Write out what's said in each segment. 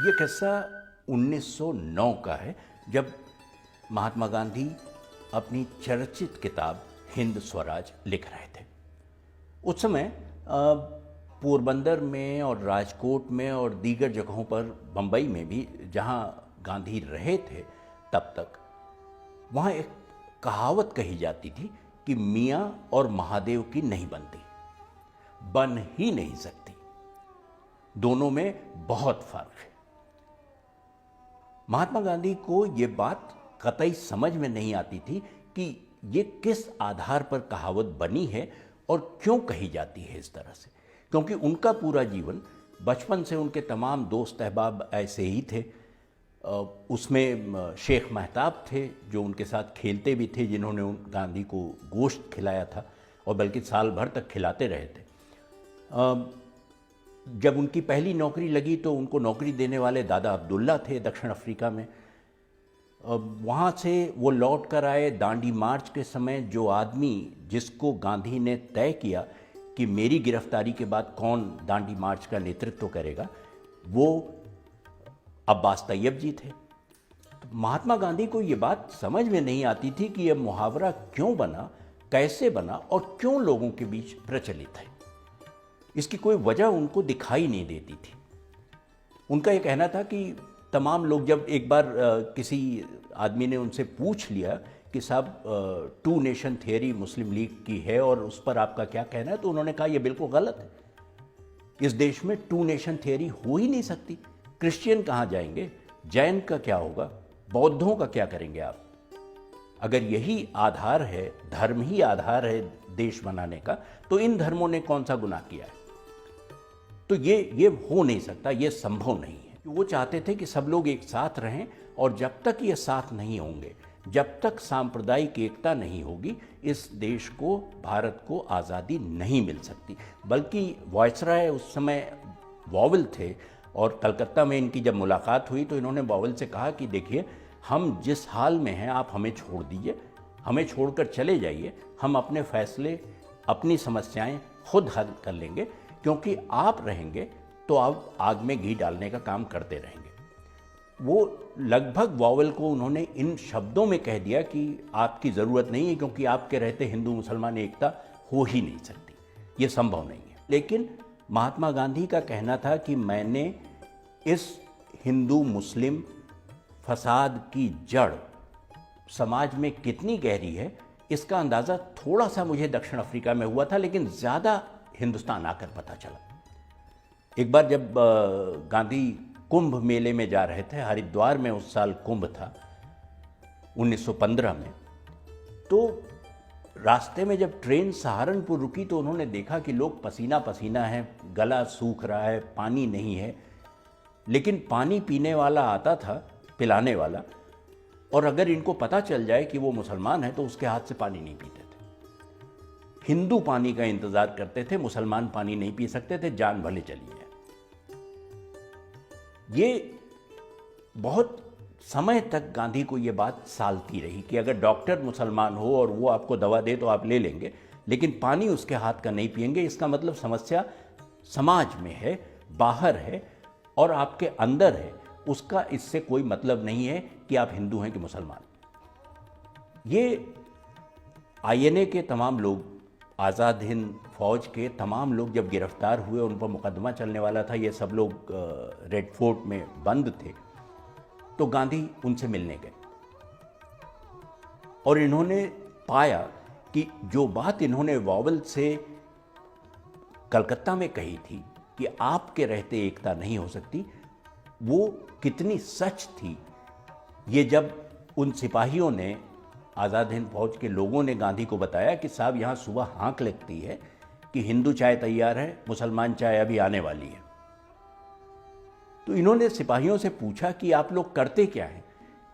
ये किस्सा 1909 का है, जब महात्मा गांधी अपनी चर्चित किताब हिंद स्वराज लिख रहे थे। उस समय पोरबंदर में और राजकोट में और दीगर जगहों पर, बम्बई में भी जहाँ गांधी रहे थे तब तक, वहाँ एक कहावत कही जाती थी कि मियाँ और महादेव की नहीं बनती, बन ही नहीं सकती, दोनों में बहुत फर्क है। महात्मा गांधी को ये बात कतई समझ में नहीं आती थी कि ये किस आधार पर कहावत बनी है और क्यों कही जाती है इस तरह से, क्योंकि उनका पूरा जीवन, बचपन से उनके तमाम दोस्त अहबाब ऐसे ही थे। उसमें शेख महताब थे जो उनके साथ खेलते भी थे, जिन्होंने गांधी को गोश्त खिलाया था और बल्कि साल भर तक खिलाते रहे थे। जब उनकी पहली नौकरी लगी तो उनको नौकरी देने वाले दादा अब्दुल्ला थे दक्षिण अफ्रीका में। वहाँ से वो लौट कर आए। दांडी मार्च के समय जो आदमी जिसको गांधी ने तय किया कि मेरी गिरफ्तारी के बाद कौन दांडी मार्च का नेतृत्व करेगा, वो अब्बास तैयब जी थे। तो महात्मा गांधी को ये बात समझ में नहीं आती थी कि यह मुहावरा क्यों बना, कैसे बना और क्यों लोगों के बीच प्रचलित है। इसकी कोई वजह उनको दिखाई नहीं देती थी। उनका ये कहना था कि तमाम लोग, जब एक बार किसी आदमी ने उनसे पूछ लिया कि साहब two nation theory Muslim League की है और उस पर आपका क्या कहना है, तो उन्होंने कहा यह बिल्कुल गलत है। इस देश में टू नेशन थियरी हो ही नहीं सकती। क्रिश्चियन कहाँ जाएंगे, जैन का क्या होगा, बौद्धों का क्या करेंगे आप? अगर यही आधार है, धर्म ही आधार है देश बनाने का, तो इन धर्मों ने कौन सा गुनाह किया है? तो ये हो नहीं सकता, ये संभव नहीं है। वो चाहते थे कि सब लोग एक साथ रहें, और जब तक ये साथ नहीं होंगे, जब तक सांप्रदायिक एकता नहीं होगी, इस देश को, भारत को आज़ादी नहीं मिल सकती। बल्कि वायसराय उस समय वॉवेल थे, और कलकत्ता में इनकी जब मुलाकात हुई तो इन्होंने वॉवेल से कहा कि देखिए, हम जिस हाल में हैं आप हमें छोड़ दीजिए, हमें छोड़कर चले जाइए, हम अपने फैसले, अपनी समस्याएं खुद हल कर लेंगे, क्योंकि आप रहेंगे तो आप आग में घी डालने का काम करते रहेंगे। वो लगभग वॉवेल को उन्होंने इन शब्दों में कह दिया कि आपकी ज़रूरत नहीं है, क्योंकि आपके रहते हिंदू मुसलमान एकता हो ही नहीं सकती, ये संभव नहीं है। लेकिन महात्मा गांधी का कहना था कि मैंने इस हिंदू मुस्लिम फसाद की जड़ समाज में कितनी गहरी है, इसका अंदाज़ा थोड़ा सा मुझे दक्षिण अफ्रीका में हुआ था, लेकिन ज़्यादा हिंदुस्तान आकर पता चला। एक बार जब गांधी कुंभ मेले में जा रहे थे, हरिद्वार में उस साल कुंभ था 1915 में, तो रास्ते में जब ट्रेन सहारनपुर रुकी तो उन्होंने देखा कि लोग पसीना पसीना हैं, गला सूख रहा है, पानी नहीं है। लेकिन पानी पीने वाला आता था, पिलाने वाला, और अगर इनको पता चल जाए कि वो मुसलमान है तो उसके हाथ से पानी नहीं पीते थे। हिंदू पानी का इंतज़ार करते थे, मुसलमान पानी नहीं पी सकते थे, जान भले चली जाए। ये बहुत समय तक गांधी को ये बात सालती रही कि अगर डॉक्टर मुसलमान हो और वो आपको दवा दे तो आप ले लेंगे, लेकिन पानी उसके हाथ का नहीं पिएंगे। इसका मतलब समस्या समाज में है, बाहर है और आपके अंदर है। उसका इससे कोई मतलब नहीं है कि आप हिंदू हैं कि मुसलमान। ये आईएनए के तमाम लोग, आज़ाद हिंद फौज के तमाम लोग जब गिरफ्तार हुए, उन पर मुकदमा चलने वाला था, ये सब लोग रेड फोर्ट में बंद थे, तो गांधी उनसे मिलने गए और इन्होंने पाया कि जो बात इन्होंने वॉवेल से कलकत्ता में कही थी कि आपके रहते एकता नहीं हो सकती, वो कितनी सच थी। ये जब उन सिपाहियों ने, आज़ाद हिंद फौज के लोगों ने गांधी को बताया कि साहब यहाँ सुबह हाँक लगती है कि हिंदू चाय तैयार है, मुसलमान चाय अभी आने वाली है, तो इन्होंने सिपाहियों से पूछा कि आप लोग करते क्या हैं?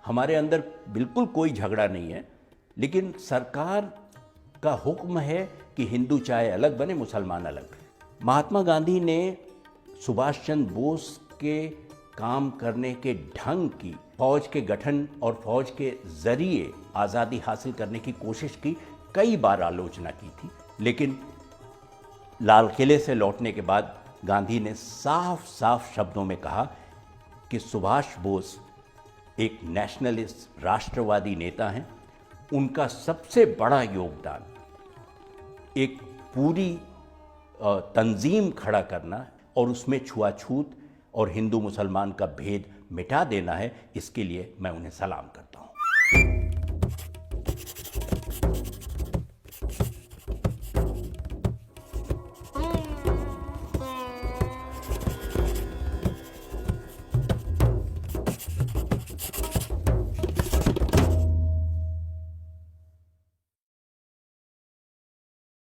हमारे अंदर बिल्कुल कोई झगड़ा नहीं है, लेकिन सरकार का हुक्म है कि हिंदू चाय अलग बने, मुसलमान अलग। महात्मा गांधी ने सुभाष चंद्र बोस के काम करने के ढंग की, फौज के गठन और फौज के जरिए आज़ादी हासिल करने की कोशिश की, कई बार आलोचना की थी, लेकिन लाल किले से लौटने के बाद गांधी ने साफ साफ शब्दों में कहा कि सुभाष बोस एक नेशनलिस्ट राष्ट्रवादी नेता हैं। उनका सबसे बड़ा योगदान एक पूरी तंजीम खड़ा करना और उसमें छुआछूत और हिंदू मुसलमान का भेद मिटा देना है। इसके लिए मैं उन्हें सलाम करता हूं।